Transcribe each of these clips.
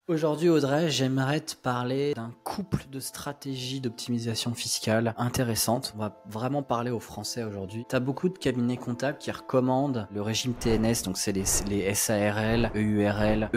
Aujourd'hui, Audrey, j'aimerais te parler d'un couple de stratégies d'optimisation fiscale intéressantes. On va vraiment parler aux Français aujourd'hui. Tu as beaucoup de cabinets comptables qui recommandent le régime TNS, donc c'est les SARL, EURL,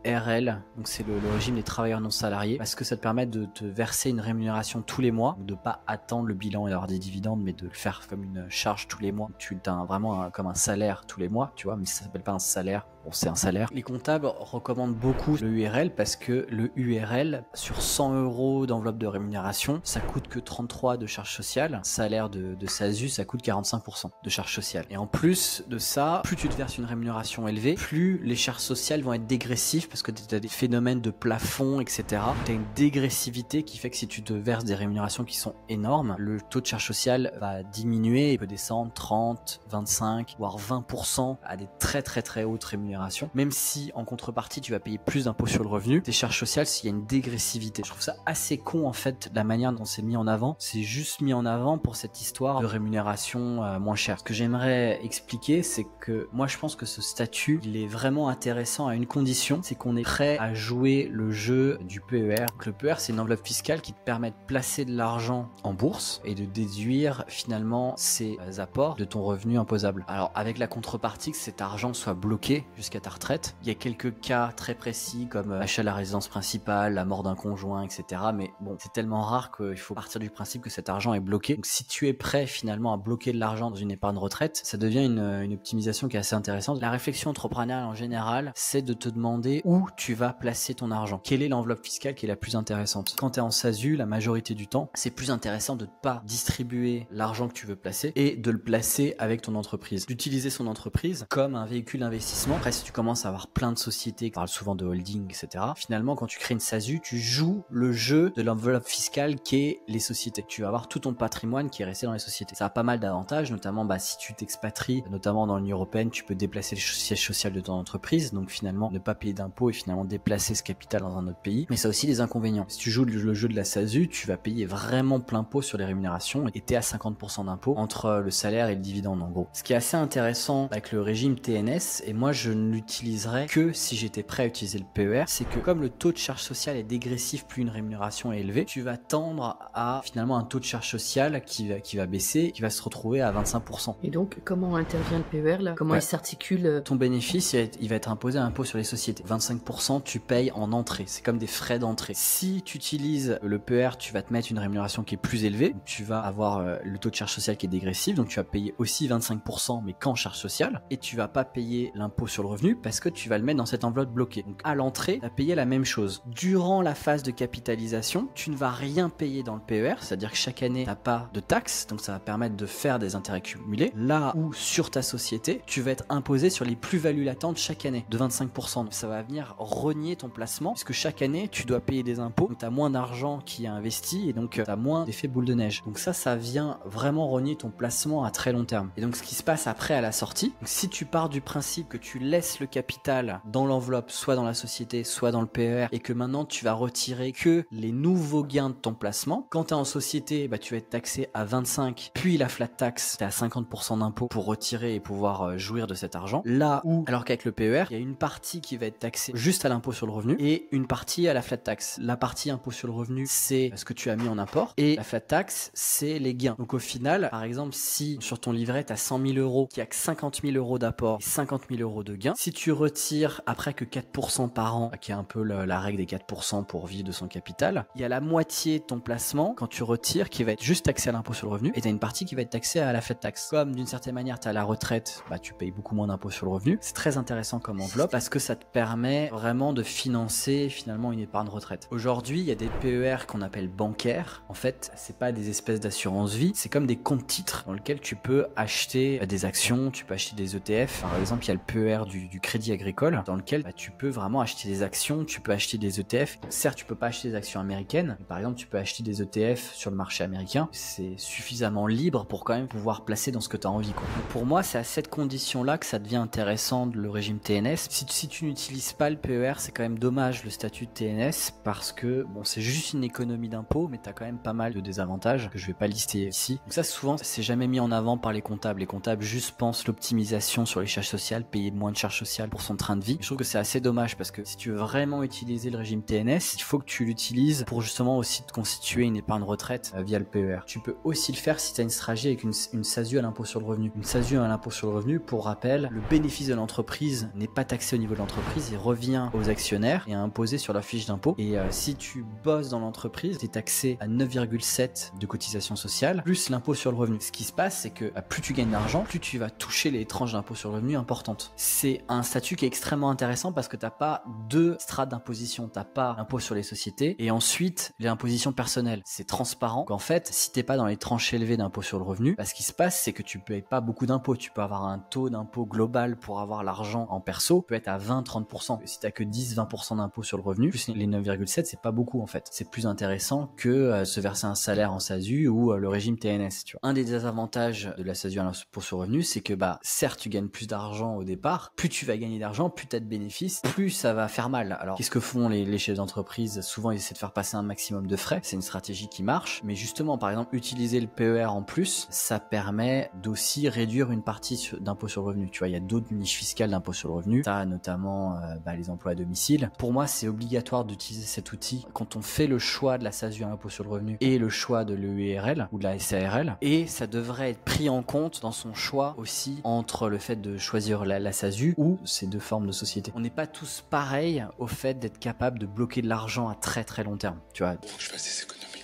EIRL, donc c'est le régime des travailleurs non salariés, parce que ça te permet de te verser une rémunération tous les mois, de pas attendre le bilan et d'avoir des dividendes, mais de le faire comme une charge tous les mois. Tu as vraiment comme un salaire tous les mois, tu vois, mais ça s'appelle pas un salaire. Bon, c'est un salaire. Les comptables recommandent beaucoup le URL parce que le URL, sur 100 € d'enveloppe de rémunération, ça coûte que 33 de charges sociales. Salaire de SASU, ça coûte 45% de charges sociales. Et en plus de ça, plus tu te verses une rémunération élevée, plus les charges sociales vont être dégressives parce que tu as des phénomènes de plafond, etc. Tu as une dégressivité qui fait que si tu te verses des rémunérations qui sont énormes, le taux de charge sociale va diminuer. Il peut descendre 30, 25, voire 20% à des très hautes rémunérations. Même si en contrepartie tu vas payer plus d'impôts sur le revenu, tes charges sociales, s'il y a une dégressivité. Je trouve ça assez con en fait, la manière dont c'est mis en avant. C'est juste mis en avant pour cette histoire de rémunération moins chère. Ce que j'aimerais expliquer, c'est que moi je pense que ce statut, il est vraiment intéressant à une condition, c'est qu'on est prêt à jouer le jeu du PER. Donc, le PER, c'est une enveloppe fiscale qui te permet de placer de l'argent en bourse et de déduire finalement ces apports de ton revenu imposable. Alors avec la contrepartie que cet argent soit bloqué jusqu'à ta retraite. Il y a quelques cas très précis comme l'achat de la résidence principale, la mort d'un conjoint, etc. Mais bon, c'est tellement rare qu'il faut partir du principe que cet argent est bloqué. Donc si tu es prêt finalement à bloquer de l'argent dans une épargne retraite, ça devient une optimisation qui est assez intéressante. La réflexion entrepreneuriale en général, c'est de te demander où tu vas placer ton argent. Quelle est l'enveloppe fiscale qui est la plus intéressante? Quand tu es en SASU, la majorité du temps, c'est plus intéressant de ne pas distribuer l'argent que tu veux placer et de le placer avec ton entreprise. D'utiliser son entreprise comme un véhicule d'investissement. Après, si tu commences à avoir plein de sociétés qui parlent souvent de holding, etc. Finalement, quand tu crées une SASU, tu joues le jeu de l'enveloppe fiscale qu'est les sociétés. Tu vas avoir tout ton patrimoine qui est resté dans les sociétés. Ça a pas mal d'avantages, notamment si tu t'expatries, notamment dans l'Union européenne, tu peux déplacer le siège social de ton entreprise, donc finalement ne pas payer d'impôts et finalement déplacer ce capital dans un autre pays. Mais ça a aussi des inconvénients. Si tu joues le jeu de la SASU, tu vas payer vraiment plein pot sur les rémunérations et t'es à 50% d'impôts entre le salaire et le dividende en gros. Ce qui est assez intéressant avec le régime TNS, et moi je ne l'utiliserais que si j'étais prêt à utiliser le PER, c'est que comme le taux de charge sociale est dégressif plus une rémunération est élevée, tu vas tendre à finalement un taux de charge sociale qui va baisser, qui va se retrouver à 25%. Et donc comment intervient le PER là? Comment il s'articule? Ton bénéfice, il va être imposé à l'impôt sur les sociétés. 25% tu payes en entrée, c'est comme des frais d'entrée. Si tu utilises le PER, tu vas te mettre une rémunération qui est plus élevée, donc tu vas avoir le taux de charge sociale qui est dégressif, donc tu vas payer aussi 25% mais qu'en charge sociale, et tu vas pas payer l'impôt sur le revenu parce que tu vas le mettre dans cette enveloppe bloquée. Donc à l'entrée, tu as payé la même chose. Durant la phase de capitalisation, tu ne vas rien payer dans le PER, c'est-à-dire que chaque année, tu n'as pas de taxes, donc ça va permettre de faire des intérêts cumulés. Là où sur ta société, tu vas être imposé sur les plus-values latentes chaque année de 25%. Donc ça va venir rogner ton placement puisque chaque année, tu dois payer des impôts, donc tu as moins d'argent qui est investi et donc tu as moins d'effet boule de neige. Donc ça vient vraiment rogner ton placement à très long terme. Et donc ce qui se passe après à la sortie, donc si tu pars du principe que tu laisses le capital dans l'enveloppe, soit dans la société, soit dans le PER, et que maintenant tu vas retirer que les nouveaux gains de ton placement, quand tu es en société, tu vas être taxé à 25, puis la flat tax, tu es à 50% d'impôt pour retirer et pouvoir jouir de cet argent. Là où, alors qu'avec le PER, il y a une partie qui va être taxée juste à l'impôt sur le revenu et une partie à la flat tax. La partie impôt sur le revenu, c'est ce que tu as mis en apport, et la flat tax, c'est les gains. Donc au final, par exemple, si sur ton livret, tu as 100 000 €, qu'il n'y a que 50 000 € d'apport et 50 000 € de gains, si tu retires après que 4% par an, qui est un peu la règle des 4% pour vivre de son capital, il y a la moitié de ton placement, quand tu retires, qui va être juste taxé à l'impôt sur le revenu, et tu as une partie qui va être taxée à la flat tax. Comme d'une certaine manière, tu as la retraite, tu payes beaucoup moins d'impôt sur le revenu. C'est très intéressant comme enveloppe parce que ça te permet vraiment de financer finalement une épargne retraite. Aujourd'hui, il y a des PER qu'on appelle bancaires. En fait, c'est pas des espèces d'assurance vie, c'est comme des comptes titres dans lesquels tu peux acheter des actions, tu peux acheter des ETF. Par exemple, il y a le PER du Crédit Agricole dans lequel tu peux vraiment acheter des actions, tu peux acheter des ETF. Certes, tu peux pas acheter des actions américaines, mais par exemple, tu peux acheter des ETF sur le marché américain. C'est suffisamment libre pour quand même pouvoir placer dans ce que tu as envie, quoi. Donc pour moi, c'est à cette condition-là que ça devient intéressant le régime TNS. Si tu n'utilises pas le PER, c'est quand même dommage le statut de TNS parce que bon, c'est juste une économie d'impôt, mais tu as quand même pas mal de désavantages que je vais pas lister ici. Donc ça, souvent, c'est jamais mis en avant par les comptables. Les comptables juste pensent l'optimisation sur les charges sociales, payer moins de charge sociale pour son train de vie. Je trouve que c'est assez dommage parce que si tu veux vraiment utiliser le régime TNS, il faut que tu l'utilises pour justement aussi te constituer une épargne retraite via le PER. Tu peux aussi le faire si tu as une stratégie avec une SASU à l'impôt sur le revenu. Une SASU à l'impôt sur le revenu, pour rappel, le bénéfice de l'entreprise n'est pas taxé au niveau de l'entreprise, il revient aux actionnaires et est imposé sur leur fiche d'impôt. Et si tu bosses dans l'entreprise, tu es taxé à 9,7 de cotisation sociale plus l'impôt sur le revenu. Ce qui se passe, c'est que plus tu gagnes d'argent, plus tu vas toucher les tranches d'impôt sur le revenu importantes. C'est un statut qui est extrêmement intéressant parce que t'as pas deux strates d'imposition. T'as pas l'impôt sur les sociétés et ensuite les impositions personnelles. C'est transparent qu'en fait, si t'es pas dans les tranches élevées d'impôt sur le revenu, ce qui se passe, c'est que tu payes pas beaucoup d'impôts. Tu peux avoir un taux d'impôt global pour avoir l'argent en perso, peut être à 20-30%. Si t'as que 10-20% d'impôt sur le revenu, plus les 9,7, c'est pas beaucoup en fait. C'est plus intéressant que se verser un salaire en SASU ou le régime TNS. Tu vois. Un des désavantages de la SASU à l'impôt sur le revenu, c'est que certes, tu gagnes plus d'argent au départ, plus tu vas gagner d'argent, plus tu as de bénéfices, plus ça va faire mal. Alors, qu'est-ce que font les chefs d'entreprise? Souvent, ils essaient de faire passer un maximum de frais. C'est une stratégie qui marche. Mais justement, par exemple, utiliser le PER en plus, ça permet d'aussi réduire une partie d'impôt sur le revenu. Tu vois, il y a d'autres niches fiscales d'impôt sur le revenu. Tu as notamment les emplois à domicile. Pour moi, c'est obligatoire d'utiliser cet outil quand on fait le choix de la SASU à l'impôt sur le revenu et le choix de l'EURL ou de la SARL. Et ça devrait être pris en compte dans son choix aussi entre le fait de choisir la SASU ou ces deux formes de société. On n'est pas tous pareils au fait d'être capable de bloquer de l'argent à très très long terme. Tu vois. Faut que je fasse des économies.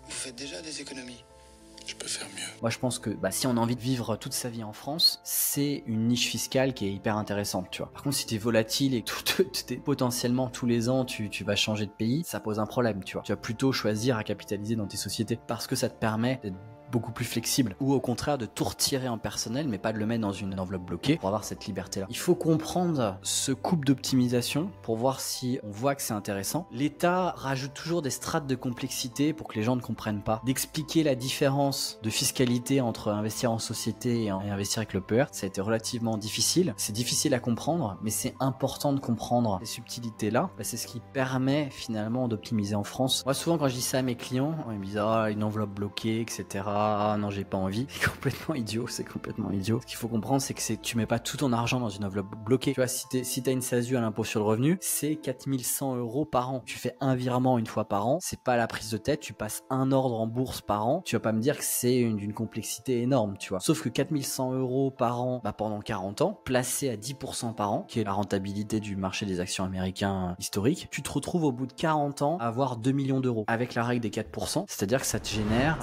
Vous faites déjà des économies? Je peux faire mieux. Moi, je pense que si on a envie de vivre toute sa vie en France, c'est une niche fiscale qui est hyper intéressante, tu vois. Par contre, si t'es volatile et que potentiellement tous les ans tu vas changer de pays, ça pose un problème, tu vois. Tu vas plutôt choisir à capitaliser dans tes sociétés parce que ça te permet d'être beaucoup plus flexible ou au contraire de tout retirer en personnel mais pas de le mettre dans une enveloppe bloquée pour avoir cette liberté là. Il faut comprendre ce couple d'optimisation pour voir si on voit que c'est intéressant. L'État rajoute toujours des strates de complexité pour que les gens ne comprennent pas. D'expliquer la différence de fiscalité entre investir en société et investir avec le PER, ça a été relativement difficile. C'est difficile à comprendre mais c'est important de comprendre ces subtilités là. C'est ce qui permet finalement d'optimiser en France. Moi souvent quand je dis ça à mes clients, ils me disent une enveloppe bloquée etc. Ah non, j'ai pas envie. C'est complètement idiot, c'est complètement idiot. Ce qu'il faut comprendre, c'est que tu mets pas tout ton argent dans une enveloppe bloquée. Tu vois, si t'as une SASU à l'impôt sur le revenu, c'est 4100 € par an. Tu fais un virement une fois par an, c'est pas la prise de tête, tu passes un ordre en bourse par an. Tu vas pas me dire que c'est d'une complexité énorme, tu vois. Sauf que 4100 € par an, pendant 40 ans, placé à 10% par an, qui est la rentabilité du marché des actions américains historique, tu te retrouves au bout de 40 ans à avoir 2 millions d'euros. Avec la règle des 4%, c'est-à-dire que ça te génère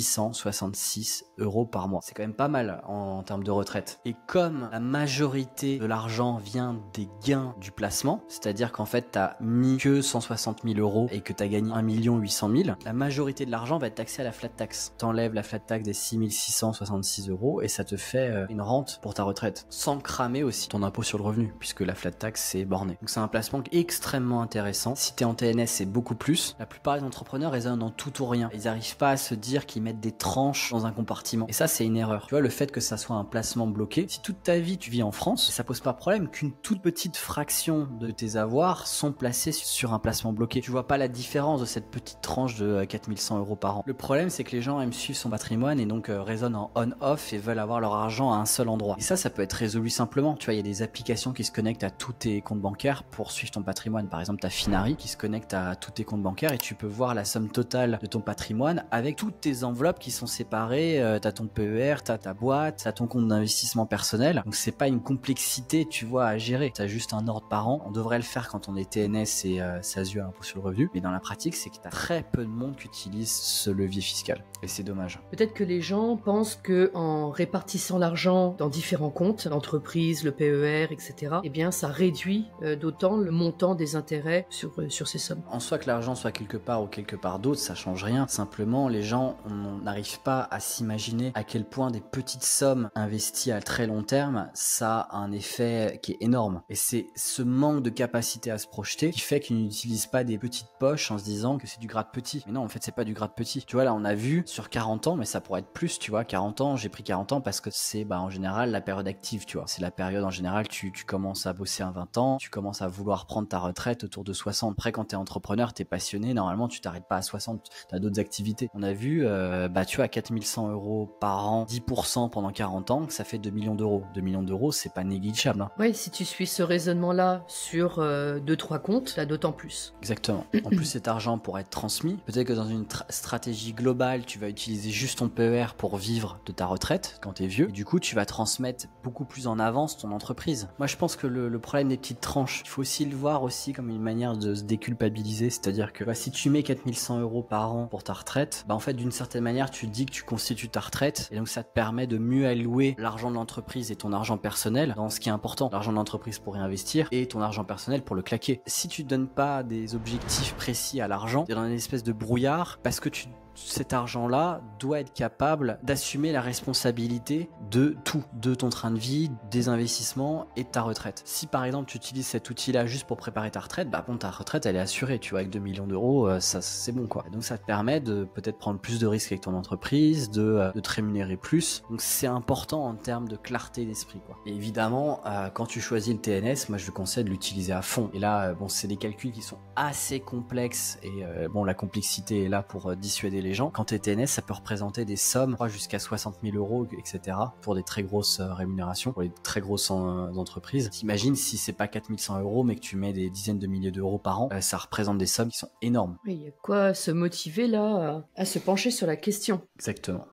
666 € par mois. C'est quand même pas mal en termes de retraite. Et comme la majorité de l'argent vient des gains du placement, c'est-à-dire qu'en fait t'as mis que 160 000 € et que t'as gagné 1 800 000, la majorité de l'argent va être taxé à la flat tax. T'enlèves la flat tax des 6666 € et ça te fait une rente pour ta retraite. Sans cramer aussi ton impôt sur le revenu, puisque la flat tax c'est borné. Donc c'est un placement extrêmement intéressant. Si t'es en TNS, c'est beaucoup plus. La plupart des entrepreneurs raisonnent en tout ou rien. Ils n'arrivent pas à se dire qu'ils mettent des tranches dans un compartiment. Et ça, c'est une erreur. Tu vois, le fait que ça soit un placement bloqué, si toute ta vie tu vis en France, ça pose pas problème qu'une toute petite fraction de tes avoirs sont placés sur un placement bloqué. Tu vois pas la différence de cette petite tranche de 4100 € par an. Le problème, c'est que les gens aiment suivre son patrimoine et donc raisonnent en on-off et veulent avoir leur argent à un seul endroit. Et ça peut être résolu simplement. Tu vois, il y a des applications qui se connectent à tous tes comptes bancaires pour suivre ton patrimoine. Par exemple, ta Finari qui se connecte à tous tes comptes bancaires et tu peux voir la somme totale de ton patrimoine avec toutes tes enveloppes qui sont séparées. T'as ton PER, t'as ta boîte, t'as ton compte d'investissement personnel. Donc c'est pas une complexité, tu vois, à gérer. T'as juste un ordre par an. On devrait le faire quand on est TNS et SASU à l'impôt sur le revenu. Mais dans la pratique, c'est que t'as très peu de monde qui utilise ce levier fiscal. Et c'est dommage. Peut-être que les gens pensent que en répartissant l'argent dans différents comptes, l'entreprise, le PER, etc., eh bien, ça réduit d'autant le montant des intérêts sur ces sommes. En soi, que l'argent soit quelque part ou quelque part d'autre, ça change rien. Simplement, les gens n'arrivent pas à s'imaginer à quel point des petites sommes investies à très long terme, ça a un effet qui est énorme. Et c'est ce manque de capacité à se projeter qui fait qu'ils n'utilisent pas des petites poches en se disant que c'est du gratte-petit. Mais non, en fait, c'est pas du gratte-petit. Tu vois, là, on a vu sur 40 ans, mais ça pourrait être plus, tu vois. 40 ans, j'ai pris 40 ans parce que c'est, en général, la période active, tu vois. C'est la période, en général, tu commences à bosser à 20 ans, tu commences à vouloir prendre ta retraite autour de 60. Après, quand t'es entrepreneur, t'es passionné, normalement, tu t'arrêtes pas à 60, t'as d'autres activités. On a vu bah tu vois, 4100 € par an, 10% pendant 40 ans, ça fait 2 millions d'euros. 2 millions d'euros, c'est pas négligeable. Hein. Oui, si tu suis ce raisonnement-là sur 2-3 comptes, là d'autant plus. Exactement. En plus, cet argent pourra être transmis. Peut-être que dans une stratégie globale, tu vas utiliser juste ton PER pour vivre de ta retraite quand t'es vieux. Et du coup, tu vas transmettre beaucoup plus en avance ton entreprise. Moi, je pense que le problème des petites tranches, il faut aussi le voir aussi comme une manière de se déculpabiliser. C'est-à-dire que bah, si tu mets 4100 € par an pour ta retraite, bah en fait, d'une certaine manière, tu te dis que tu constitues ta retraite. Et donc, ça te permet de mieux allouer l'argent de l'entreprise et ton argent personnel dans ce qui est important. L'argent de l'entreprise pour réinvestir et ton argent personnel pour le claquer. Si tu donnes pas des objectifs précis à l'argent, t'es dans une espèce de brouillard parce que cet argent-là doit être capable d'assumer la responsabilité de tout, de ton train de vie, des investissements et de ta retraite. Si par exemple tu utilises cet outil-là juste pour préparer ta retraite, bah bon, ta retraite elle est assurée, tu vois, avec 2 millions d'euros, ça c'est bon quoi. Et donc ça te permet de peut-être prendre plus de risques avec ton entreprise, de te rémunérer plus. Donc c'est important en termes de clarté d'esprit quoi. Et évidemment, quand tu choisis le TNS, moi je te conseille de l'utiliser à fond. Et là, bon, c'est des calculs qui sont assez complexes et bon, la complexité est là pour dissuader les gens. Quand t'es TNS, ça peut représenter des sommes jusqu'à 60 000 €, etc. pour des très grosses rémunérations, pour les très grosses entreprises. T'imagines si c'est pas 4100 € mais que tu mets des dizaines de milliers d'euros par an, ça représente des sommes qui sont énormes. Oui, il y a quoi se motiver là à se pencher sur la question. Exactement.